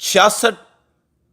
66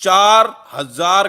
4000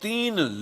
3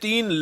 3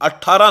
18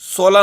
16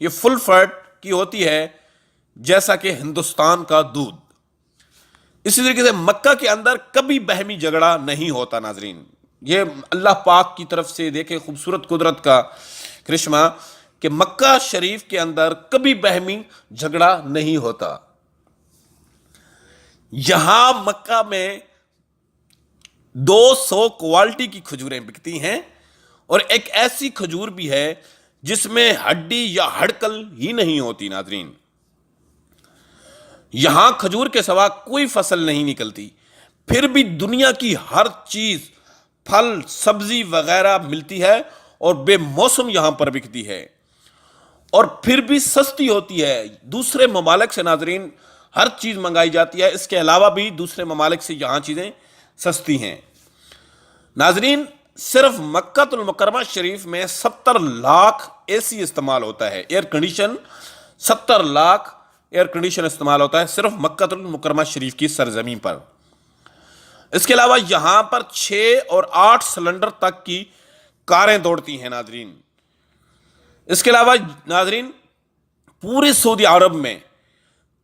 یہ فل فیٹ کی ہوتی ہے جیسا کہ ہندوستان کا دودھ. اسی طریقے سے مکہ کے اندر کبھی باہمی جھگڑا نہیں ہوتا. ناظرین یہ اللہ پاک کی طرف سے دیکھیں خوبصورت قدرت کا کرشمہ کہ مکہ شریف کے اندر کبھی باہمی جھگڑا نہیں ہوتا. یہاں مکہ میں 200 کوالٹی کی کھجوریں بکتی ہیں اور ایک ایسی کھجور بھی ہے جس میں ہڈی یا ہڑکل ہی نہیں ہوتی. ناظرین یہاں کھجور کے سوا کوئی فصل نہیں نکلتی، پھر بھی دنیا کی ہر چیز پھل سبزی وغیرہ ملتی ہے اور بے موسم یہاں پر بکتی ہے اور پھر بھی سستی ہوتی ہے. دوسرے ممالک سے ناظرین ہر چیز منگائی جاتی ہے، اس کے علاوہ بھی دوسرے ممالک سے یہاں چیزیں سستی ہیں. ناظرین صرف مکہ المکرمہ شریف میں 70 لاکھ اے سی استعمال ہوتا ہے، air condition 70 lakh air condition استعمال ہوتا ہے صرف مکہ المکرمہ شریف کی سرزمین پر. اس کے علاوہ یہاں پر 6 اور 8 سلنڈر تک کی کاریں دوڑتی ہیں. ناظرین اس کے علاوہ ناظرین پورے سعودی عرب میں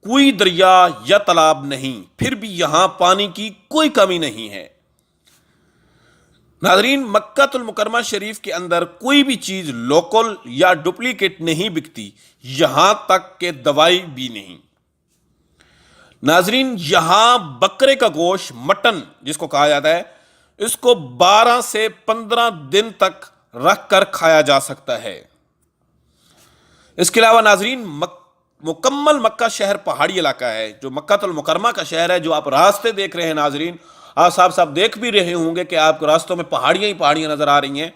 کوئی دریا یا تالاب نہیں، پھر بھی یہاں پانی کی کوئی کمی نہیں ہے. ناظرین مکہ المکرمہ شریف کے اندر کوئی بھی چیز لوکل یا ڈپلیکیٹ نہیں بکتی، یہاں تک کہ دوائی بھی نہیں. ناظرین یہاں بکرے کا گوشت مٹن جس کو کہا جاتا ہے اس کو 12 سے 15 دن تک رکھ کر کھایا جا سکتا ہے. اس کے علاوہ ناظرین مکمل مکہ شہر پہاڑی علاقہ ہے. جو مکہ المکرمہ کا شہر ہے جو آپ راستے دیکھ رہے ہیں ناظرین، آپ صاحب دیکھ بھی رہے ہوں گے کہ آپ کو راستوں میں پہاڑیاں ہی پہاڑیاں نظر آ رہی ہیں،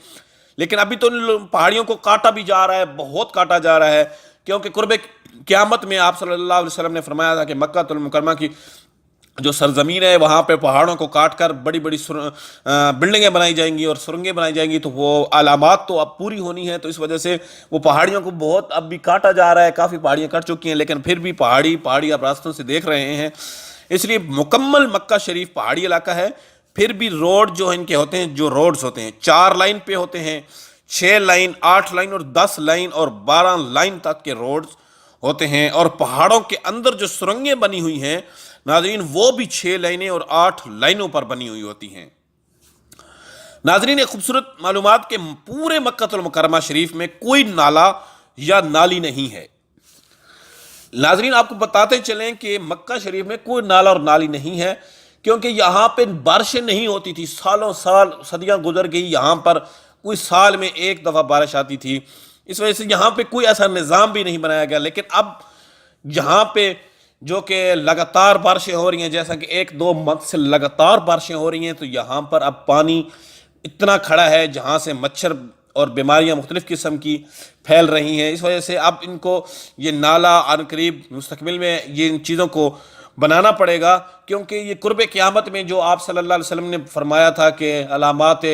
لیکن ابھی تو ان پہاڑیوں کو کاٹا بھی جا رہا ہے، بہت کاٹا جا رہا ہے، کیونکہ قرب قیامت میں آپ صلی اللہ علیہ وسلم نے فرمایا تھا کہ مکہ المکرمہ کی جو سرزمین ہے وہاں پہ پہاڑوں کو کاٹ کر بڑی بڑی بلڈنگیں بنائی جائیں گی اور سرنگیں بنائی جائیں گی، تو وہ علامات تو اب پوری ہونی ہے. تو اس وجہ سے وہ پہاڑیوں کو بہت اب بھی کاٹا جا رہا ہے، کافی پہاڑیاں کٹ چکی ہیں، لیکن پھر بھی پہاڑی آپ راستوں سے دیکھ رہے ہیں. اس لیے مکمل مکہ شریف پہاڑی علاقہ ہے. پھر بھی روڈ جو ان کے ہوتے ہیں، جو روڈز ہوتے ہیں 4 لائن پہ ہوتے ہیں، 6 لائن 8 لائن اور 10 لائن اور 12 لائن تک کے روڈز ہوتے ہیں. اور پہاڑوں کے اندر جو سرنگیں بنی ہوئی ہیں ناظرین وہ بھی 6 لائنیں اور 8 لائنوں پر بنی ہوئی ہوتی ہیں. ناظرین ایک خوبصورت معلومات کہ پورے مکہ المکرمہ شریف میں کوئی نالا یا نالی نہیں ہے. ناظرین آپ کو بتاتے چلیں کہ مکہ شریف میں کوئی نالا اور نالی نہیں ہے کیونکہ یہاں پہ بارشیں نہیں ہوتی تھی، سالوں سال صدیاں گزر گئی، یہاں پر کوئی سال میں ایک دفعہ بارش آتی تھی. اس وجہ سے یہاں پہ کوئی ایسا نظام بھی نہیں بنایا گیا. لیکن اب یہاں پہ جو کہ لگاتار بارشیں ہو رہی ہیں، جیسا کہ 1-2 منتھ سے لگاتار بارشیں ہو رہی ہیں، تو یہاں پر اب پانی اتنا کھڑا ہے جہاں سے مچھر اور بیماریاں مختلف قسم کی پھیل رہی ہیں. اس وجہ سے اب ان کو یہ نالا عن قریب مستقبل میں یہ ان چیزوں کو بنانا پڑے گا، کیونکہ یہ قرب قیامت میں جو آپ صلی اللہ علیہ وسلم نے فرمایا تھا کہ علامات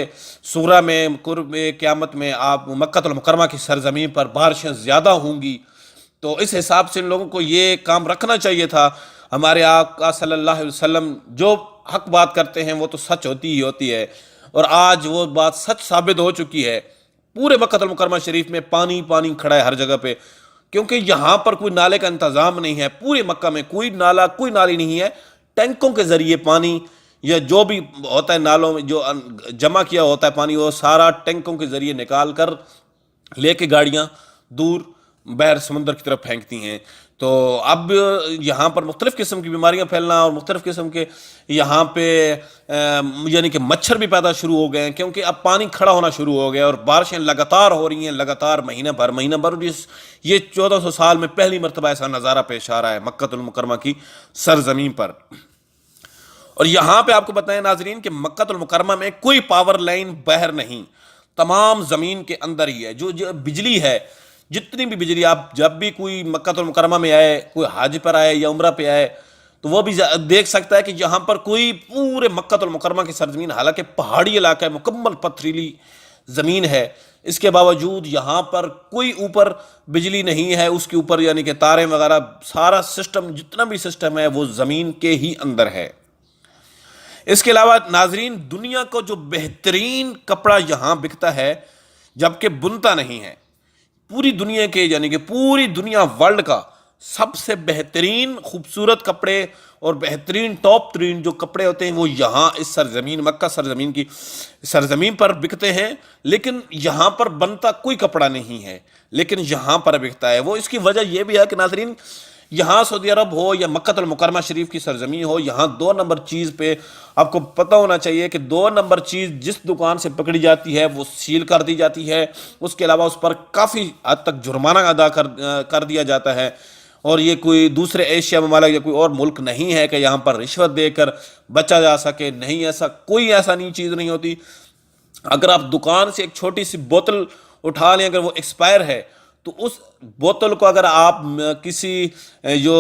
صغریٰ میں قرب قیامت میں آپ مکہ المکرمہ کی سرزمین پر بارشیں زیادہ ہوں گی، تو اس حساب سے ان لوگوں کو یہ کام رکھنا چاہیے تھا. ہمارے آقا صلی اللہ علیہ وسلم جو حق بات کرتے ہیں وہ تو سچ ہوتی ہی ہوتی ہے، اور آج وہ بات سچ ثابت ہو چکی ہے. پورے مکہ المکرمہ شریف میں پانی کھڑا ہے ہر جگہ پہ، کیونکہ یہاں پر کوئی نالے کا انتظام نہیں ہے. پورے مکہ میں کوئی نالا کوئی نالی نہیں ہے. ٹینکوں کے ذریعے پانی یا جو بھی ہوتا ہے نالوں میں جو جمع کیا ہوتا ہے پانی، وہ سارا ٹینکوں کے ذریعے نکال کر لے کے گاڑیاں دور بحر سمندر کی طرف پھینکتی ہیں. تو اب یہاں پر مختلف قسم کی بیماریاں پھیلنا اور مختلف قسم کے یہاں پہ یعنی کہ مچھر بھی پیدا شروع ہو گئے ہیں، کیونکہ اب پانی کھڑا ہونا شروع ہو گیا اور بارشیں لگاتار ہو رہی ہیں، لگاتار مہینہ بھر اور یہ 1400 سال میں پہلی مرتبہ ایسا نظارہ پیش آ رہا ہے مکہ المکرمہ کی سرزمین پر. اور یہاں پہ آپ کو بتائیں ناظرین کہ مکہ المکرمہ میں کوئی پاور لائن باہر نہیں، تمام زمین کے اندر ہی ہے. جو بجلی ہے، جتنی بھی بجلی، آپ جب بھی کوئی مکہ المکرمہ میں آئے، کوئی حج پر آئے یا عمرہ پہ آئے تو وہ بھی دیکھ سکتا ہے کہ یہاں پر کوئی پورے مکہ المکرمہ کی سرزمین حالانکہ پہاڑی علاقہ ہے، مکمل پتھریلی زمین ہے، اس کے باوجود یہاں پر کوئی اوپر بجلی نہیں ہے، اس کے اوپر یعنی کہ تاریں وغیرہ سارا سسٹم جتنا بھی سسٹم ہے وہ زمین کے ہی اندر ہے. اس کے علاوہ ناظرین دنیا کو جو بہترین کپڑا یہاں بکتا ہے جبکہ بنتا نہیں ہے، پوری دنیا کے یعنی کہ پوری دنیا ورلڈ کا سب سے بہترین خوبصورت کپڑے اور بہترین ٹاپ ترین جو کپڑے ہوتے ہیں وہ یہاں اس سرزمین مکہ سرزمین کی سرزمین پر بکتے ہیں، لیکن یہاں پر بنتا کوئی کپڑا نہیں ہے، لیکن یہاں پر بکتا ہے۔ وہ اس کی وجہ یہ بھی ہے کہ ناظرین یہاں سعودی عرب ہو یا مکہ المکرمہ شریف کی سرزمین ہو، یہاں 2 نمبر چیز پہ آپ کو پتہ ہونا چاہیے کہ 2 نمبر چیز جس دکان سے پکڑی جاتی ہے وہ سیل کر دی جاتی ہے، اس کے علاوہ اس پر کافی حد تک جرمانہ ادا کر دیا جاتا ہے۔ اور یہ کوئی دوسرے ایشیا ممالک یا کوئی اور ملک نہیں ہے کہ یہاں پر رشوت دے کر بچا جا سکے، نہیں، ایسا نہیں چیز نہیں ہوتی۔ اگر آپ دکان سے ایک چھوٹی سی بوتل اٹھا لیں، اگر وہ ایکسپائر ہے تو اس بوتل کو اگر آپ کسی جو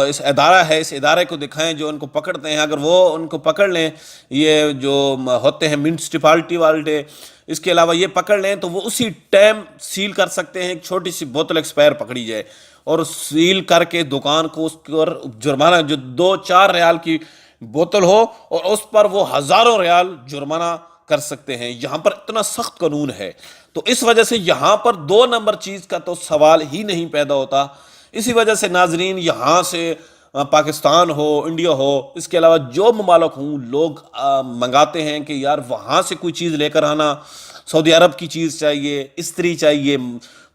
اس ادارہ ہے اس ادارے کو دکھائیں جو ان کو پکڑتے ہیں، اگر وہ ان کو پکڑ لیں، یہ جو ہوتے ہیں میونسپلٹی والے، اس کے علاوہ یہ پکڑ لیں تو وہ اسی ٹائم سیل کر سکتے ہیں۔ ایک چھوٹی سی بوتل ایکسپائر پکڑی جائے اور سیل کر کے دکان کو اس پر جرمانہ، جو 2-4 ریال کی بوتل ہو اور اس پر وہ ہزاروں ریال جرمانہ کر سکتے ہیں۔ یہاں پر اتنا سخت قانون ہے، تو اس وجہ سے یہاں پر 2 نمبر چیز کا تو سوال ہی نہیں پیدا ہوتا۔ اسی وجہ سے ناظرین یہاں سے پاکستان ہو، انڈیا ہو، اس کے علاوہ جو ممالک ہوں، لوگ منگاتے ہیں کہ یار وہاں سے کوئی چیز لے کر آنا، سعودی عرب کی چیز چاہیے، استری چاہیے،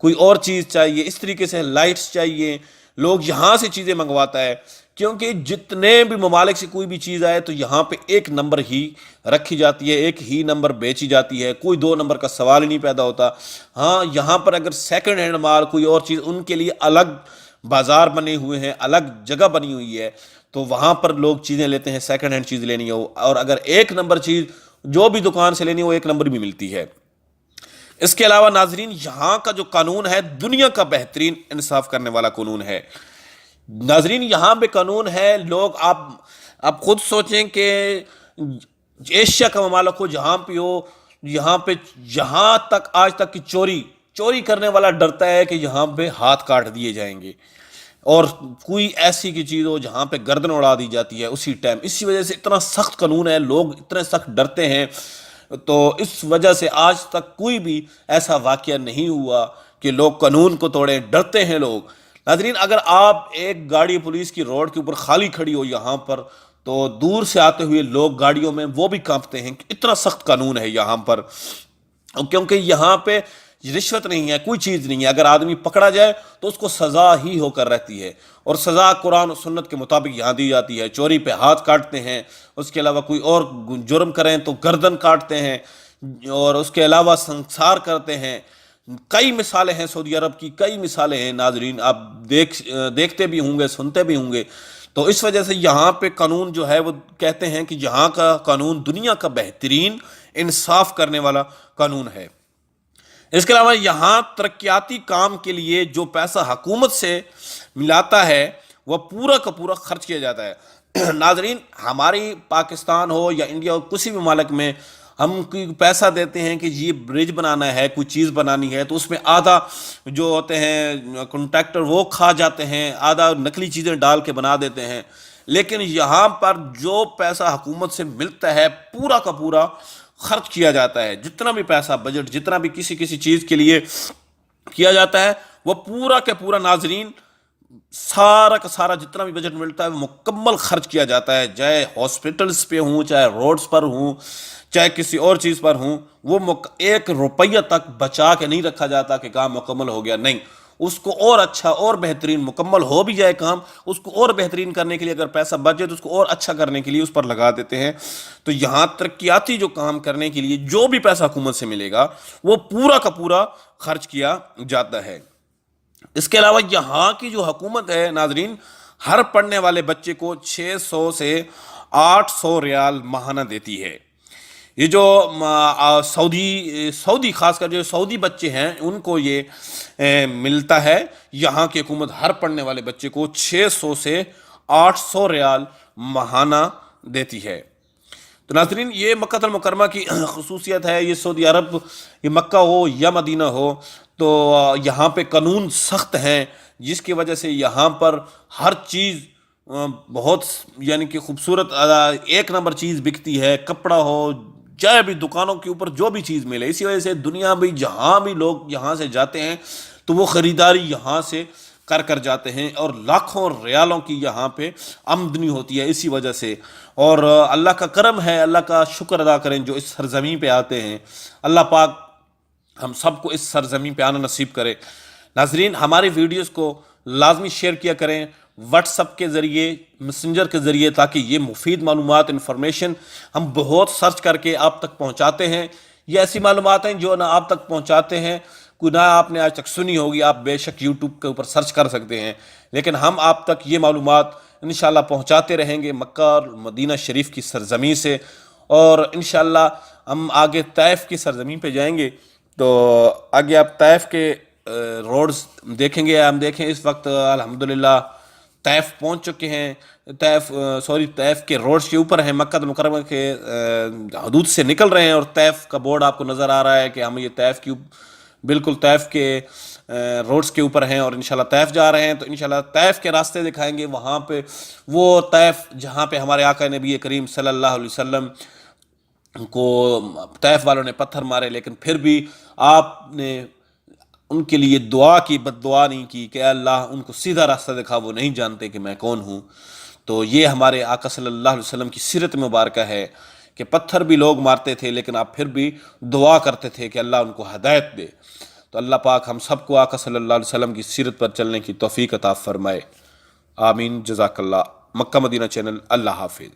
کوئی اور چیز چاہیے، اس طریقے سے لائٹس چاہیے، لوگ یہاں سے چیزیں منگواتا ہے، کیونکہ جتنے بھی ممالک سے کوئی بھی چیز آئے تو یہاں پہ 1 نمبر ہی رکھی جاتی ہے، 1 ہی نمبر بیچی جاتی ہے، کوئی 2 نمبر کا سوال ہی نہیں پیدا ہوتا۔ ہاں یہاں پر اگر سیکنڈ ہینڈ مال کوئی اور چیز، ان کے لیے الگ بازار بنے ہوئے ہیں، الگ جگہ بنی ہوئی ہے، تو وہاں پر لوگ چیزیں لیتے ہیں، سیکنڈ ہینڈ چیز لینی ہو، اور اگر 1 نمبر چیز جو بھی دکان سے لینی ہو 1 نمبر بھی ملتی ہے۔ اس کے علاوہ ناظرین یہاں کا جو قانون ہے دنیا کا بہترین انصاف کرنے والا قانون ہے۔ ناظرین یہاں پہ قانون ہے، لوگ آپ خود سوچیں کہ ایشیا کا ممالک ہو، جہاں پہ ہو، یہاں پہ جہاں تک آج تک کی چوری کرنے والا ڈرتا ہے کہ یہاں پہ ہاتھ کاٹ دیے جائیں گے، اور کوئی ایسی کی چیز ہو جہاں پہ گردن اڑا دی جاتی ہے اسی ٹائم۔ اسی وجہ سے اتنا سخت قانون ہے، لوگ اتنے سخت ڈرتے ہیں، تو اس وجہ سے آج تک کوئی بھی ایسا واقعہ نہیں ہوا کہ لوگ قانون کو توڑیں، ڈرتے ہیں لوگ۔ ناظرین اگر آپ ایک گاڑی پولیس کی روڈ کے اوپر خالی کھڑی ہو یہاں پر، تو دور سے آتے ہوئے لوگ گاڑیوں میں وہ بھی کانپتے ہیں کہ اتنا سخت قانون ہے یہاں پر، کیونکہ یہاں پہ رشوت نہیں ہے، کوئی چیز نہیں ہے۔ اگر آدمی پکڑا جائے تو اس کو سزا ہی ہو کر رہتی ہے، اور سزا قرآن و سنت کے مطابق یہاں دی جاتی ہے۔ چوری پہ ہاتھ کاٹتے ہیں، اس کے علاوہ کوئی اور جرم کریں تو گردن کاٹتے ہیں، اور اس کے علاوہ سنسار کرتے ہیں۔ کئی مثالیں ہیں سعودی عرب کی، کئی مثالیں ہیں ناظرین، آپ دیکھتے بھی ہوں گے، سنتے بھی ہوں گے۔ تو اس وجہ سے یہاں پہ قانون جو ہے وہ کہتے ہیں کہ یہاں کا قانون دنیا کا بہترین انصاف کرنے والا قانون ہے۔ اس کے علاوہ یہاں ترقیاتی کام کے لیے جو پیسہ حکومت سے ملاتا ہے وہ پورا کا پورا خرچ کیا جاتا ہے۔ ناظرین ہماری پاکستان ہو یا انڈیا ہو، کسی بھی ممالک میں ہم کوئی پیسہ دیتے ہیں کہ یہ برج بنانا ہے، کوئی چیز بنانی ہے، تو اس میں آدھا جو ہوتے ہیں کنٹریکٹر وہ کھا جاتے ہیں، آدھا نقلی چیزیں ڈال کے بنا دیتے ہیں۔ لیکن یہاں پر جو پیسہ حکومت سے ملتا ہے پورا کا پورا خرچ کیا جاتا ہے، جتنا بھی پیسہ بجٹ جتنا بھی کسی چیز کے لیے کیا جاتا ہے وہ پورا کا پورا ناظرین سارا کا سارا جتنا بھی بجٹ ملتا ہے وہ مکمل خرچ کیا جاتا ہے، چاہے ہاسپٹلز پہ ہوں، چاہے روڈز پر ہوں، چاہے کسی اور چیز پر ہوں، وہ 1 روپیہ تک بچا کے نہیں رکھا جاتا کہ کام مکمل ہو گیا، نہیں، اس کو اور اچھا اور بہترین، مکمل ہو بھی جائے کام، اس کو اور بہترین کرنے کے لیے اگر پیسہ بچ جائے تو اس کو اور اچھا کرنے کے لیے اس پر لگا دیتے ہیں۔ تو یہاں ترقیاتی جو کام کرنے کے لیے جو بھی پیسہ حکومت سے ملے گا وہ پورا کا پورا خرچ کیا جاتا ہے۔ اس کے علاوہ یہاں کی جو حکومت ہے ناظرین، ہر پڑھنے والے بچے کو 600 سے 800 ریال ماہانہ دیتی ہے۔ یہ جو سعودی خاص کر جو سعودی بچے ہیں ان کو یہ ملتا ہے، یہاں کی حکومت ہر پڑھنے والے بچے کو 600 سے 800 ریال ماہانہ دیتی ہے۔ تو ناظرین یہ مکہ المکرمہ کی خصوصیت ہے، یہ سعودی عرب، یہ مکہ ہو یا مدینہ ہو، تو یہاں پہ قانون سخت ہیں، جس کی وجہ سے یہاں پر ہر چیز بہت یعنی کہ خوبصورت 1 نمبر چیز بکتی ہے، کپڑا ہو، چاہے بھی دکانوں کے اوپر جو بھی چیز ملے۔ اسی وجہ سے دنیا بھی جہاں بھی لوگ یہاں سے جاتے ہیں، تو وہ خریداری یہاں سے کر جاتے ہیں اور لاکھوں ریالوں کی یہاں پہ آمدنی ہوتی ہے اسی وجہ سے. اور اللہ کا کرم ہے, اللہ کا شکر ادا کریں جو اس سرزمین پہ آتے ہیں. اللہ پاک ہم سب کو اس سرزمین پہ آنا نصیب کرے. ناظرین, ہماری ویڈیوز کو لازمی شیئر کیا کریں واٹس اپ کے ذریعے, میسنجر کے ذریعے, تاکہ یہ مفید معلومات, انفارمیشن ہم بہت سرچ کر کے آپ تک پہنچاتے ہیں. یہ ایسی معلومات ہیں جو نہ آپ تک پہنچاتے ہیں کوئی نہ آپ نے آج تک سنی ہوگی. آپ بے شک یوٹیوب کے اوپر سرچ کر سکتے ہیں, لیکن ہم آپ تک یہ معلومات انشاءاللہ پہنچاتے رہیں گے مکہ اور مدینہ شریف کی سرزمین سے. اور انشاءاللہ ہم آگے طائف کی سرزمین پہ جائیں گے, تو آگے آپ طائف کے روڈز دیکھیں گے. ہم دیکھیں اس وقت الحمدللہ طائف پہنچ چکے ہیں. طائف کے روڈز کے اوپر ہیں, مکہ مکرمہ کے حدود سے نکل رہے ہیں, اور طائف کا بورڈ آپ کو نظر آ رہا ہے کہ ہم یہ طائف کی بالکل طائف کے روڈز کے اوپر ہیں, اور انشاءاللہ طائف جا رہے ہیں. تو انشاءاللہ طائف کے راستے دکھائیں گے, وہاں پہ وہ طائف جہاں پہ ہمارے آقا نبی کریم صلی اللہ علیہ وسلم کو طائف والوں نے پتھر مارے, لیکن پھر بھی آپ نے ان کے لیے دعا کی, بد دعا نہیں کی کہ اے اللہ ان کو سیدھا راستہ دکھا, وہ نہیں جانتے کہ میں کون ہوں. تو یہ ہمارے آقا صلی اللہ علیہ وسلم کی سیرت مبارکہ ہے کہ پتھر بھی لوگ مارتے تھے, لیکن آپ پھر بھی دعا کرتے تھے کہ اللہ ان کو ہدایت دے. تو اللہ پاک ہم سب کو آقا صلی اللہ علیہ وسلم کی سیرت پر چلنے کی توفیق عطا فرمائے. آمین. جزاک اللہ. مکہ مدینہ چینل. اللہ حافظ.